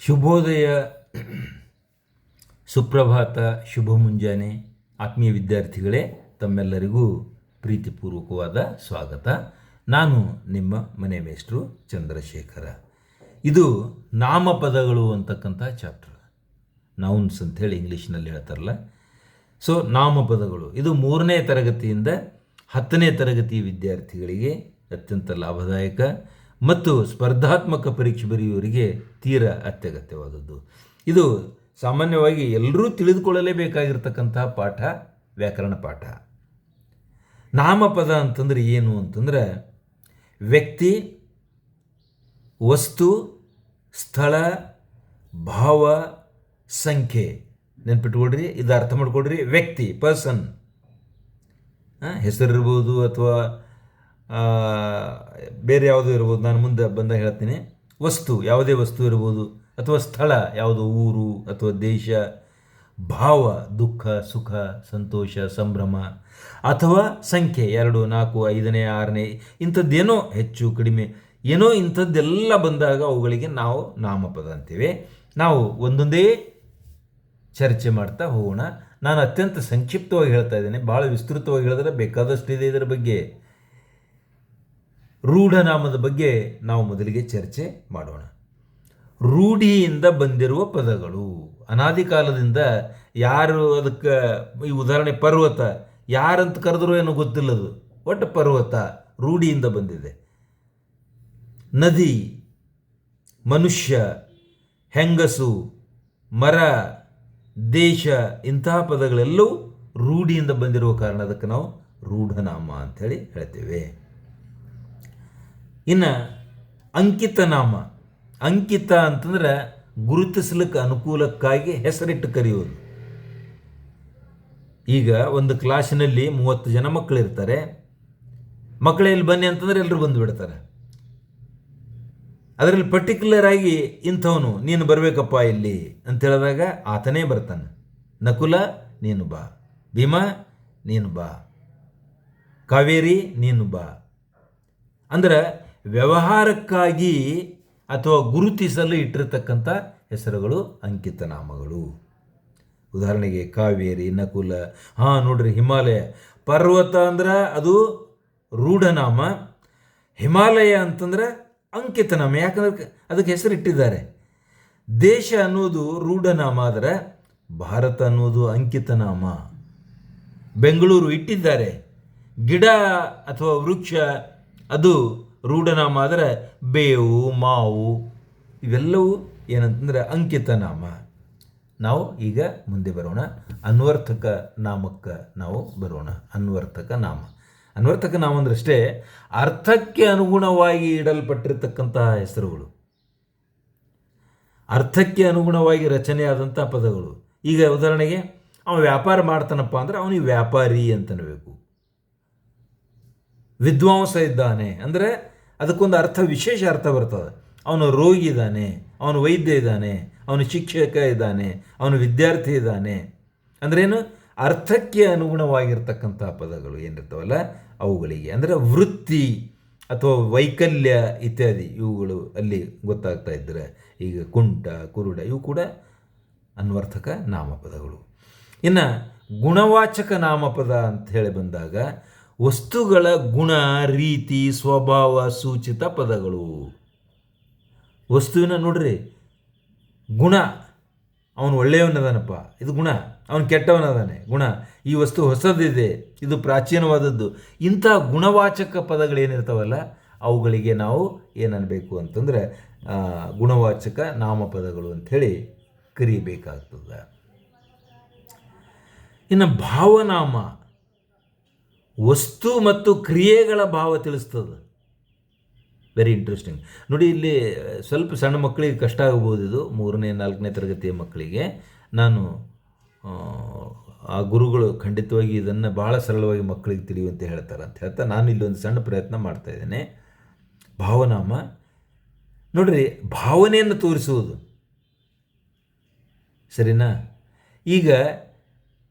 ಶುಭೋದಯ, ಸುಪ್ರಭಾತ, ಶುಭ ಮುಂಜಾನೆ ಆತ್ಮೀಯ ವಿದ್ಯಾರ್ಥಿಗಳೇ, ತಮ್ಮೆಲ್ಲರಿಗೂ ಪ್ರೀತಿಪೂರ್ವಕವಾದ ಸ್ವಾಗತ. ನಾನು ನಿಮ್ಮ ಮನೆ ಮೇಷ್ಟ್ರು ಚಂದ್ರಶೇಖರ. ಇದು ನಾಮಪದಗಳು ಅಂತಕ್ಕಂಥ ಚಾಪ್ಟರ್, ನೌನ್ಸ್ ಅಂಥೇಳಿ ಇಂಗ್ಲೀಷ್ನಲ್ಲಿ ಹೇಳ್ತಾರಲ್ಲ. ಸೊ ನಾಮಪದಗಳು ಇದು 3ನೇ ತರಗತಿಯಿಂದ 10ನೇ ತರಗತಿ ವಿದ್ಯಾರ್ಥಿಗಳಿಗೆ ಅತ್ಯಂತ ಲಾಭದಾಯಕ ಮತ್ತು ಸ್ಪರ್ಧಾತ್ಮಕ ಪರೀಕ್ಷೆ ಬರೆಯುವವರಿಗೆ ತೀರ ಅತ್ಯಗತ್ಯವಾದದ್ದು. ಇದು ಸಾಮಾನ್ಯವಾಗಿ ಎಲ್ಲರೂ ತಿಳಿದುಕೊಳ್ಳಲೇಬೇಕಾಗಿರ್ತಕ್ಕಂಥ ಪಾಠ, ವ್ಯಾಕರಣ ಪಾಠ. ನಾಮಪದ ಅಂತಂದರೆ ಏನು ಅಂತಂದರೆ ವ್ಯಕ್ತಿ, ವಸ್ತು, ಸ್ಥಳ, ಭಾವ, ಸಂಖ್ಯೆ. ನೆನ್ಪಿಟ್ಕೊಳ್ರಿ, ಇದು ಅರ್ಥ ಮಾಡ್ಕೊಳ್ರಿ. ವ್ಯಕ್ತಿ, ಪರ್ಸನ್, ಹೆಸರಿರ್ಬೋದು ಅಥವಾ ಬೇರೆ ಯಾವುದೂ ಇರ್ಬೋದು, ನಾನು ಮುಂದೆ ಬಂದಾಗ ಹೇಳ್ತೀನಿ. ವಸ್ತು, ಯಾವುದೇ ವಸ್ತು ಇರ್ಬೋದು, ಅಥವಾ ಸ್ಥಳ, ಯಾವುದೋ ಊರು ಅಥವಾ ದೇಶ. ಭಾವ, ದುಃಖ, ಸುಖ, ಸಂತೋಷ, ಸಂಭ್ರಮ. ಅಥವಾ ಸಂಖ್ಯೆ, 2, 4, 5ನೇ, 6ನೇ, ಇಂಥದ್ದೇನೋ ಹೆಚ್ಚು ಕಡಿಮೆ ಏನೋ ಇಂಥದ್ದೆಲ್ಲ ಬಂದಾಗ ಅವುಗಳಿಗೆ ನಾವು ನಾಮಪದ ಅಂತೀವಿ. ನಾವು ಒಂದೊಂದೇ ಚರ್ಚೆ ಮಾಡ್ತಾ ಹೋಗೋಣ. ನಾನು ಅತ್ಯಂತ ಸಂಕ್ಷಿಪ್ತವಾಗಿ ಹೇಳ್ತಾ ಇದ್ದೇನೆ, ಭಾಳ ವಿಸ್ತೃತವಾಗಿ ಹೇಳಿದ್ರೆ ಬೇಕಾದಷ್ಟಿದೆ ಇದರ ಬಗ್ಗೆ. ರೂಢನಾಮದ ಬಗ್ಗೆ ನಾವು ಮೊದಲಿಗೆ ಚರ್ಚೆ ಮಾಡೋಣ. ರೂಢಿಯಿಂದ ಬಂದಿರುವ ಪದಗಳು, ಅನಾದಿ ಕಾಲದಿಂದ ಯಾರು ಅದಕ್ಕೆ, ಈ ಉದಾಹರಣೆ ಪರ್ವತ, ಯಾರಂತ ಕರೆದರೂ ಏನೋ ಗೊತ್ತಿಲ್ಲದು, ಒಟ್ಟು ಪರ್ವತ ರೂಢಿಯಿಂದ ಬಂದಿದೆ. ನದಿ, ಮನುಷ್ಯ, ಹೆಂಗಸು, ಮರ, ದೇಶ, ಇಂತಹ ಪದಗಳೆಲ್ಲವೂ ರೂಢಿಯಿಂದ ಬಂದಿರುವ ಕಾರಣ ಅದಕ್ಕೆ ನಾವು ರೂಢನಾಮ ಅಂಥೇಳಿ ಹೇಳ್ತೇವೆ. ಇನ್ನು ಅಂಕಿತ ನಾಮ. ಅಂಕಿತ ಅಂತಂದ್ರೆ ಗುರುತಿಸ್ಲಿಕ್ಕೆ ಅನುಕೂಲಕ್ಕಾಗಿ ಹೆಸರಿಟ್ಟು ಕರೆಯೋದು. ಈಗ ಒಂದು ಕ್ಲಾಸಿನಲ್ಲಿ 30 ಜನ ಮಕ್ಕಳಿರ್ತಾರೆ. ಮಕ್ಕಳಲ್ಲಿ ಬನ್ನಿ ಅಂತಂದ್ರೆ ಎಲ್ಲರೂ ಬಂದು ಬಿಡ್ತಾರೆ. ಅದರಲ್ಲಿ ಪರ್ಟಿಕ್ಯುಲರ್ ಆಗಿ ಇಂಥವನು ನೀನು ಬರಬೇಕಪ್ಪ ಇಲ್ಲಿ ಅಂತ ಹೇಳಿದಾಗ ಆತನೇ ಬರ್ತಾನೆ. ನಕುಲ ನೀನು ಬಾ, ಭೀಮ ನೀನು ಬಾ, ಕಾವೇರಿ ನೀನು ಬಾ. ಅಂದ್ರೆ ವ್ಯವಹಾರಕ್ಕಾಗಿ ಅಥವಾ ಗುರುತಿಸಲು ಇಟ್ಟಿರತಕ್ಕಂಥ ಹೆಸರುಗಳು ಅಂಕಿತ ನಾಮಗಳು. ಉದಾಹರಣೆಗೆ ಕಾವೇರಿ, ನಕುಲ. ನೋಡ್ರಿ, ಹಿಮಾಲಯ, ಪರ್ವತ ಅಂದ್ರೆ ಅದು ರೂಢನಾಮ. ಹಿಮಾಲಯ ಅಂತಂದ್ರೆ ಅಂಕಿತನಾಮ, ಯಾಕಂದ್ರೆ ಅದಕ್ಕೆ ಹೆಸರಿಟ್ಟಿದ್ದಾರೆ. ದೇಶ ಅನ್ನೋದು ರೂಢನಾಮ, ಆದರೆ ಭಾರತ ಅನ್ನೋದು ಅಂಕಿತನಾಮ. ಬೆಂಗಳೂರು ಇಟ್ಟಿದ್ದಾರೆ. ಗಿಡ ಅಥವಾ ವೃಕ್ಷ ಅದು ರೂಢನಾಮ, ಆದರೆ ಬೇವು, ಮಾವು ಇವೆಲ್ಲವೂ ಏನಂತಂದರೆ ಅಂಕಿತನಾಮ. ನಾವು ಈಗ ಮುಂದೆ ಬರೋಣ. ಅನ್ವರ್ಥಕ ನಾಮಕ್ಕೆ ನಾವು ಬರೋಣ. ಅನ್ವರ್ಥಕ ನಾಮ. ಅನ್ವರ್ಥಕ ನಾಮ ಅಂದ್ರೆ ಅಷ್ಟೇ, ಅರ್ಥಕ್ಕೆ ಅನುಗುಣವಾಗಿ ಇಡಲ್ಪಟ್ಟಿರ್ತಕ್ಕಂತಹ ಹೆಸರುಗಳು, ಅರ್ಥಕ್ಕೆ ಅನುಗುಣವಾಗಿ ರಚನೆಯಾದಂಥ ಪದಗಳು. ಈಗ ಉದಾಹರಣೆಗೆ ಅವನು ವ್ಯಾಪಾರ ಮಾಡ್ತಾನಪ್ಪ ಅಂದರೆ ಅವನಿಗೆ ವ್ಯಾಪಾರಿ ಅಂತನಬೇಕು. ವಿದ್ವಾಂಸ ಇದ್ದಾನೆ ಅಂದರೆ ಅದಕ್ಕೊಂದು ಅರ್ಥ, ವಿಶೇಷ ಅರ್ಥ ಬರ್ತದೆ. ಅವನು ರೋಗಿ ಇದ್ದಾನೆ, ಅವನು ವೈದ್ಯ ಇದ್ದಾನೆ, ಅವನು ಶಿಕ್ಷಕ ಇದ್ದಾನೆ, ಅವನು ವಿದ್ಯಾರ್ಥಿ ಇದ್ದಾನೆ. ಅಂದ್ರೇನು? ಅರ್ಥಕ್ಕೆ ಅನುಗುಣವಾಗಿರ್ತಕ್ಕಂಥ ಪದಗಳು ಏನಿರ್ತಾವಲ್ಲ ಅವುಗಳಿಗೆ. ಅಂದರೆ ವೃತ್ತಿ ಅಥವಾ ವೈಕಲ್ಯ ಇತ್ಯಾದಿ ಇವುಗಳು ಅಲ್ಲಿ ಗೊತ್ತಾಗ್ತಾ ಇದ್ದರೆ, ಈಗ ಕುಂಟ, ಕುರುಡ, ಇವು ಕೂಡ ಅನ್ವರ್ಥಕ ನಾಮಪದಗಳು. ಇನ್ನು ಗುಣವಾಚಕ ನಾಮಪದ ಅಂತ ಹೇಳಿ ಬಂದಾಗ ವಸ್ತುಗಳ ಗುಣ, ರೀತಿ, ಸ್ವಭಾವ ಸೂಚಿತ ಪದಗಳು. ವಸ್ತುವಿನ ನೋಡ್ರಿ, ಗುಣ, ಅವನು ಒಳ್ಳೆಯವನದಾನಪ್ಪ, ಇದು ಗುಣ. ಅವನು ಕೆಟ್ಟವನದಾನೆ, ಗುಣ. ಈ ವಸ್ತು ಹೊಸದಿದೆ, ಇದು ಪ್ರಾಚೀನವಾದದ್ದು. ಇಂಥ ಗುಣವಾಚಕ ಪದಗಳೇನಿರ್ತಾವಲ್ಲ ಅವುಗಳಿಗೆ ನಾವು ಏನನ್ನಬೇಕು ಅಂತಂದರೆ ಗುಣವಾಚಕ ನಾಮಪದಗಳು ಅಂಥೇಳಿ ಕರೀಬೇಕಾಗ್ತದೆ. ಇನ್ನು ಭಾವನಾಮ, ವಸ್ತು ಮತ್ತು ಕ್ರಿಯೆಗಳ ಭಾವ ತಿಳಿಸ್ತದೆ. Very interesting. ನೋಡಿ, ಇಲ್ಲಿ ಸ್ವಲ್ಪ ಸಣ್ಣ ಮಕ್ಕಳಿಗೆ ಕಷ್ಟ ಆಗ್ಬೋದು. ಇದು 3ನೇ 4ನೇ ತರಗತಿಯ ಮಕ್ಕಳಿಗೆ ನಾನು ಆ ಗುರುಗಳು ಖಂಡಿತವಾಗಿ ಇದನ್ನು ಭಾಳ ಸರಳವಾಗಿ ಮಕ್ಕಳಿಗೆ ತಿಳಿಯುವಂತೆ ಹೇಳ್ತಾರೆ ಅಂತ ಹೇಳ್ತಾ ನಾನು ಇಲ್ಲೊಂದು ಸಣ್ಣ ಪ್ರಯತ್ನ ಮಾಡ್ತಾಯಿದ್ದೇನೆ. ಭಾವನಾಮ ನೋಡ್ರಿ, ಭಾವನೆಯನ್ನು ತೋರಿಸುವುದು, ಸರಿನಾ? ಈಗ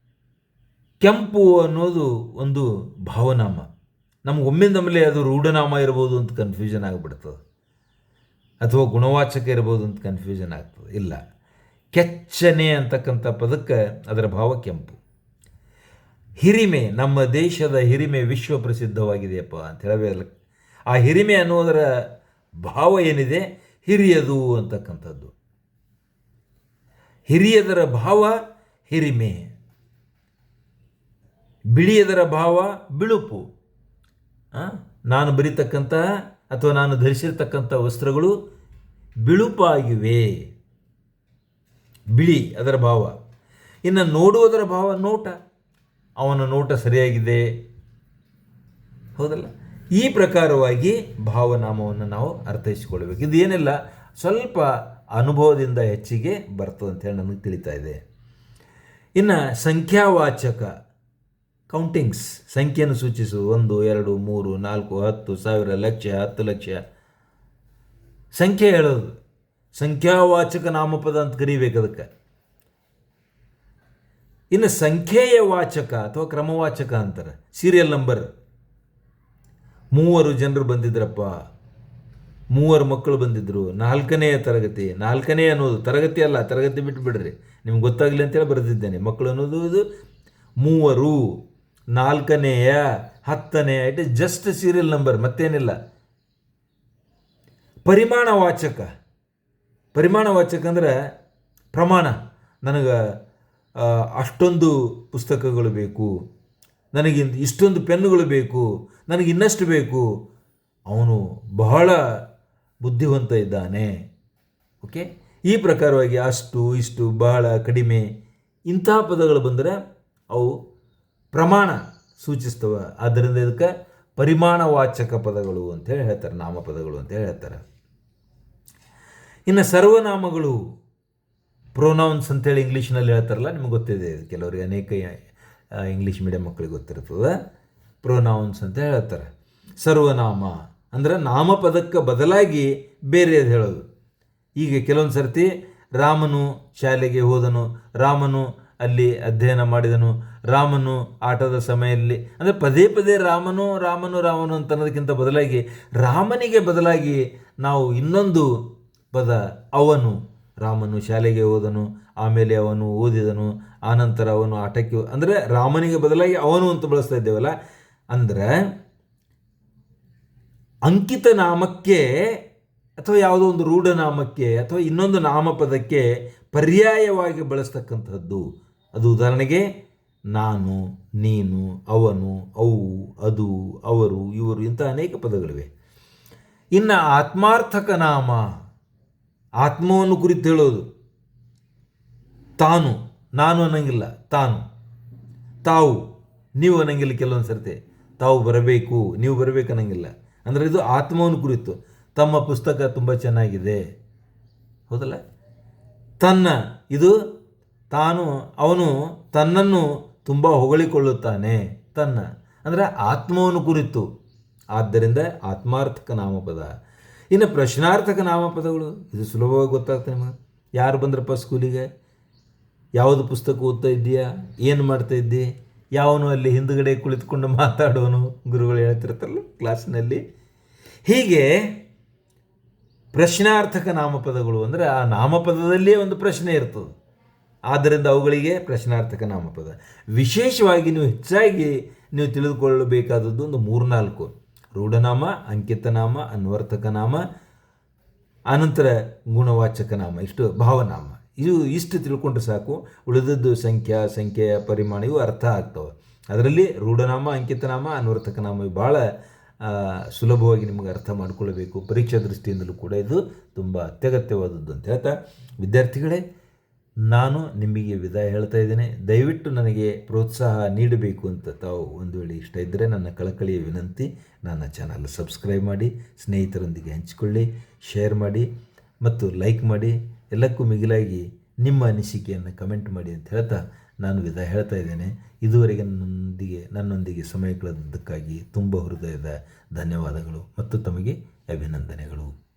ಕೆಂಪು ಅನ್ನೋದು ಒಂದು ಭಾವನಾಮ. ನಮ್ಗೆ ಒಮ್ಮಿಂದೊಮ್ಮೆ ಅದು ರೂಢನಾಮ ಇರ್ಬೋದು ಅಂತ ಕನ್ಫ್ಯೂಷನ್ ಆಗಿಬಿಡ್ತದೆ. ಅಥವಾ ಗುಣವಾಚಕ ಇರ್ಬೋದು ಅಂತ ಕನ್ಫ್ಯೂಷನ್ ಆಗ್ತದೆ. ಇಲ್ಲ, ಕೆಚ್ಚನೆ ಅಂತಕ್ಕಂಥ ಪದಕ್ಕೆ ಅದರ ಭಾವ ಕೆಂಪು. ಹಿರಿಮೆ, ನಮ್ಮ ದೇಶದ ಹಿರಿಮೆ ವಿಶ್ವ ಪ್ರಸಿದ್ಧವಾಗಿದೆಯಪ್ಪ ಅಂತ ಹೇಳಬೇಕಲ್ಲ. ಆ ಹಿರಿಮೆ ಅನ್ನೋದರ ಭಾವ ಏನಿದೆ, ಹಿರಿಯದು ಅಂತಕ್ಕಂಥದ್ದು. ಹಿರಿಯದರ ಭಾವ ಹಿರಿಮೆ, ಬಿಳಿಯದರ ಭಾವ ಬಿಳುಪು. ನಾನು ಬರೀತಕ್ಕಂಥ ಅಥವಾ ನಾನು ಧರಿಸಿರ್ತಕ್ಕಂಥ ವಸ್ತ್ರಗಳು ಬಿಳುಪಾಗಿವೆ, ಬಿಳಿ ಅದರ ಭಾವ. ಇನ್ನು ನೋಡುವುದರ ಭಾವ ನೋಟ, ಅವನ ನೋಟ ಸರಿಯಾಗಿದೆ, ಹೌದಲ್ಲ. ಈ ಪ್ರಕಾರವಾಗಿ ಭಾವನಾಮವನ್ನು ನಾವು ಅರ್ಥೈಸಿಕೊಳ್ಬೇಕು. ಇದೇನೆಲ್ಲ ಸ್ವಲ್ಪ ಅನುಭವದಿಂದ ಹೆಚ್ಚಿಗೆ ಬರ್ತದೆ ಅಂತೇಳಿ ನನಗೆ ತಿಳಿತಾ ಇದೆ. ಇನ್ನು ಸಂಖ್ಯಾವಾಚಕ, ಕೌಂಟಿಂಗ್ಸ್, ಸಂಖ್ಯೆಯನ್ನು ಸೂಚಿಸುವ 1 2 3 4 10 1000 ಲಕ್ಷ 10 ಲಕ್ಷ ಸಂಖ್ಯೆ ಹೇಳೋದು ಸಂಖ್ಯಾವಾಚಕ ನಾಮಪದ ಅಂತ ಕರಿಬೇಕು ಅದಕ್ಕೆ. ಇನ್ನು ಸಂಖ್ಯೆಯ ವಾಚಕ ಅಥವಾ ಕ್ರಮವಾಚಕ ಅಂತಾರೆ. ಸೀರಿಯಲ್ ನಂಬರ್, 3 ಜನರು ಬಂದಿದ್ರಪ್ಪ, 3 ಮಕ್ಕಳು ಬಂದಿದ್ದರು, 4ನೇ ತರಗತಿ. 4ನೇ ಅನ್ನೋದು ತರಗತಿ ಅಲ್ಲ, ತರಗತಿ ಬಿಟ್ಟು ಬಿಡ್ರಿ, ನಿಮ್ಗೆ ಗೊತ್ತಾಗಲಿ ಅಂತೇಳಿ ಬರೆದಿದ್ದೇನೆ. ಮಕ್ಕಳು ಅನ್ನೋದು ಇದು 3, 4ನೇಯ 10ನೇ, it is just serial number, ಮತ್ತೇನಿಲ್ಲ. ಪರಿಮಾಣವಾಚಕ, ಪರಿಮಾಣವಾಚಕ ಅಂದರೆ ಪ್ರಮಾಣ. ನನಗೆ ಅಷ್ಟೊಂದು ಪುಸ್ತಕಗಳು ಬೇಕು, ನನಗೆ ಇಷ್ಟೊಂದು ಪೆನ್ನುಗಳು ಬೇಕು, ನನಗೆ ಇನ್ನಷ್ಟು ಬೇಕು, ಅವನು ಬಹಳ ಬುದ್ಧಿವಂತ ಇದ್ದಾನೆ. ಓಕೆ, ಈ ಪ್ರಕಾರವಾಗಿ ಅಷ್ಟು ಇಷ್ಟು ಬಹಳ ಕಡಿಮೆ ಇಂತಹ ಪದಗಳು ಬಂದರೆ ಅವು ಪ್ರಮಾಣ ಸೂಚಿಸ್ತವೆ. ಆದ್ದರಿಂದ ಇದಕ್ಕೆ ಪರಿಮಾಣವಾಚಕ ಪದಗಳು ಅಂತೇಳಿ ಹೇಳ್ತಾರೆ, ನಾಮಪದಗಳು ಅಂತೇಳಿ ಹೇಳ್ತಾರೆ. ಇನ್ನು ಸರ್ವನಾಮಗಳು, ಪ್ರೊನೌನ್ಸ್ ಅಂತೇಳಿ ಇಂಗ್ಲೀಷ್ನಲ್ಲಿ ಹೇಳ್ತಾರಲ್ಲ, ನಿಮ್ಗೆ ಗೊತ್ತಿದೆ. ಕೆಲವರಿಗೆ ಅನೇಕ ಇಂಗ್ಲೀಷ್ ಮೀಡಿಯಂ ಮಕ್ಕಳಿಗೆ ಗೊತ್ತಿರ್ತದೆ. ಪ್ರೊನೌನ್ಸ್ ಅಂತ ಹೇಳ್ತಾರೆ. ಸರ್ವನಾಮ ಅಂದರೆ ನಾಮಪದಕ್ಕೆ ಬದಲಾಗಿ ಬೇರೆದು ಹೇಳೋದು. ಈಗ ಕೆಲವೊಂದು ಸರ್ತಿ ರಾಮನು ಶಾಲೆಗೆ ಹೋದನು, ರಾಮನು ಅಲ್ಲಿ ಅಧ್ಯಯನ ಮಾಡಿದನು, ರಾಮನು ಆಟದ ಸಮಯದಲ್ಲಿ, ಅಂದರೆ ಪದೇ ಪದೇ ರಾಮನು ರಾಮನು ರಾಮನು ಅಂತ ಅನ್ನೋದಕ್ಕಿಂತ ಬದಲಾಗಿ ರಾಮನಿಗೆ ಬದಲಾಗಿ ನಾವು ಇನ್ನೊಂದು ಪದ ಅವನು. ರಾಮನು ಶಾಲೆಗೆ ಹೋದನು, ಆಮೇಲೆ ಅವನು ಓದಿದನು, ಆನಂತರ ಅವನು ಆಟಕ್ಕೆ, ಅಂದರೆ ರಾಮನಿಗೆ ಬದಲಾಗಿ ಅವನು ಅಂತ ಬಳಸ್ತಾ ಇದ್ದೇವಲ್ಲ. ಅಂದರೆ ಅಂಕಿತ ನಾಮಕ್ಕೆ ಅಥವಾ ಯಾವುದೋ ಒಂದು ರೂಢನಾಮಕ್ಕೆ ಅಥವಾ ಇನ್ನೊಂದು ನಾಮಪದಕ್ಕೆ ಪರ್ಯಾಯವಾಗಿ ಬಳಸ್ತಕ್ಕಂಥದ್ದು. ಅದು ಉದಾಹರಣೆಗೆ ನಾನು, ನೀನು, ಅವನು, ಅವು, ಅದು, ಅವರು, ಇವರು, ಇಂಥ ಅನೇಕ ಪದಗಳಿವೆ. ಇನ್ನು ಆತ್ಮಾರ್ಥಕ ನಾಮ, ಆತ್ಮವನ್ನು ಕುರಿತು ಹೇಳೋದು. ತಾನು, ನಾನು ಅನ್ನಂಗಿಲ್ಲ, ತಾನು. ತಾವು, ನೀವು ಅನ್ನಂಗಿಲ್ಲ. ಕೆಲವೊಂದು ಸರ್ತಿ ತಾವು ಬರಬೇಕು, ನೀವು ಬರಬೇಕು ಅನ್ನಂಗಿಲ್ಲ. ಅಂದರೆ ಇದು ಆತ್ಮವನ್ನು ಕುರಿತು. ತಮ್ಮ ಪುಸ್ತಕ ತುಂಬ ಚೆನ್ನಾಗಿದೆ, ಹೌದಲ್ಲ. ತನ್ನ, ಇದು ತಾನು, ಅವನು ತನ್ನನ್ನು ತುಂಬ ಹೊಗಳಿಕೊಳ್ಳುತ್ತಾನೆ. ತನ್ನ ಅಂದರೆ ಆತ್ಮವನ್ನು ಕುರಿತು. ಆದ್ದರಿಂದ ಆತ್ಮಾರ್ಥಕ ನಾಮಪದ. ಇನ್ನು ಪ್ರಶ್ನಾರ್ಥಕ ನಾಮಪದಗಳು, ಇದು ಸುಲಭವಾಗಿ ಗೊತ್ತಾಗ್ತದೆ ನಿಮಗೆ. ಯಾರು ಬಂದ್ರಪ್ಪ ಸ್ಕೂಲಿಗೆ, ಯಾವುದು ಪುಸ್ತಕ ಓದ್ತಾ ಇದ್ದೀಯಾ, ಏನು ಮಾಡ್ತಾ ಇದ್ದಿ, ಯಾವನು ಅಲ್ಲಿ ಹಿಂದುಗಡೆ ಕುಳಿತುಕೊಂಡು ಮಾತಾಡೋನು, ಗುರುಗಳು ಹೇಳ್ತಿರ್ತಾರಲ್ಲ ಕ್ಲಾಸ್ನಲ್ಲಿ. ಹೀಗೆ ಪ್ರಶ್ನಾರ್ಥಕ ನಾಮಪದಗಳು ಅಂದರೆ ಆ ನಾಮಪದದಲ್ಲಿಯೇ ಒಂದು ಪ್ರಶ್ನೆ ಇರ್ತದೆ. ಆದ್ದರಿಂದ ಅವುಗಳಿಗೆ ಪ್ರಶ್ನಾರ್ಥಕ ನಾಮಪದ. ವಿಶೇಷವಾಗಿ ನೀವು ಹೆಚ್ಚಾಗಿ ನೀವು ತಿಳಿದುಕೊಳ್ಳಬೇಕಾದದ್ದು ಒಂದು 3-4: ರೂಢನಾಮ, ಅಂಕಿತನಾಮ, ಅನ್ವರ್ಥಕ ನಾಮ, ಆನಂತರ ಗುಣವಾಚಕ ನಾಮ, ಇಷ್ಟು ಭಾವನಾಮ. ಇಷ್ಟು ತಿಳ್ಕೊಂಡ್ರೆ ಸಾಕು. ಉಳಿದದ್ದು ಸಂಖ್ಯೆಯ ಪರಿಮಾಣ ಇವು ಅರ್ಥ ಆಗ್ತವೆ. ಅದರಲ್ಲಿ ರೂಢನಾಮ, ಅಂಕಿತನಾಮ, ಅನ್ವರ್ಥಕ ನಾಮ ಇವು ಭಾಳ ಸುಲಭವಾಗಿ ನಿಮಗೆ ಅರ್ಥ ಮಾಡಿಕೊಳ್ಳಬೇಕು. ಪರೀಕ್ಷಾ ದೃಷ್ಟಿಯಿಂದಲೂ ಕೂಡ ಇದು ತುಂಬ ಅತ್ಯಗತ್ಯವಾದದ್ದು ಅಂತ ಹೇಳ್ತಾ, ವಿದ್ಯಾರ್ಥಿಗಳೇ, ನಾನು ನಿಮಗೆ ವಿದಾಯ ಹೇಳ್ತಾ ಇದ್ದೇನೆ. ದಯವಿಟ್ಟು ನನಗೆ ಪ್ರೋತ್ಸಾಹ ನೀಡಬೇಕು ಅಂತ ತಾವು ಒಂದು ವೇಳೆ ಇಷ್ಟ ಇದ್ದರೆ ನನ್ನ ಕಳಕಳಿಯ ವಿನಂತಿ, ನನ್ನ ಚಾನಲ್ ಸಬ್ಸ್ಕ್ರೈಬ್ ಮಾಡಿ, ಸ್ನೇಹಿತರೊಂದಿಗೆ ಹಂಚಿಕೊಳ್ಳಿ, ಶೇರ್ ಮಾಡಿ ಮತ್ತು ಲೈಕ್ ಮಾಡಿ. ಎಲ್ಲಕ್ಕೂ ಮಿಗಿಲಾಗಿ ನಿಮ್ಮ ಅನಿಸಿಕೆಯನ್ನು ಕಮೆಂಟ್ ಮಾಡಿ ಅಂತ ಹೇಳ್ತಾ ನಾನು ವಿದಾಯ ಹೇಳ್ತಾ ಇದ್ದೇನೆ. ಇದುವರೆಗೆ ನನ್ನೊಂದಿಗೆ ಸಮಯ ಕಳೆದದ್ದಕ್ಕಾಗಿ ತುಂಬ ಹೃದಯದ ಧನ್ಯವಾದಗಳು ಮತ್ತು ತಮಗೆ ಅಭಿನಂದನೆಗಳು.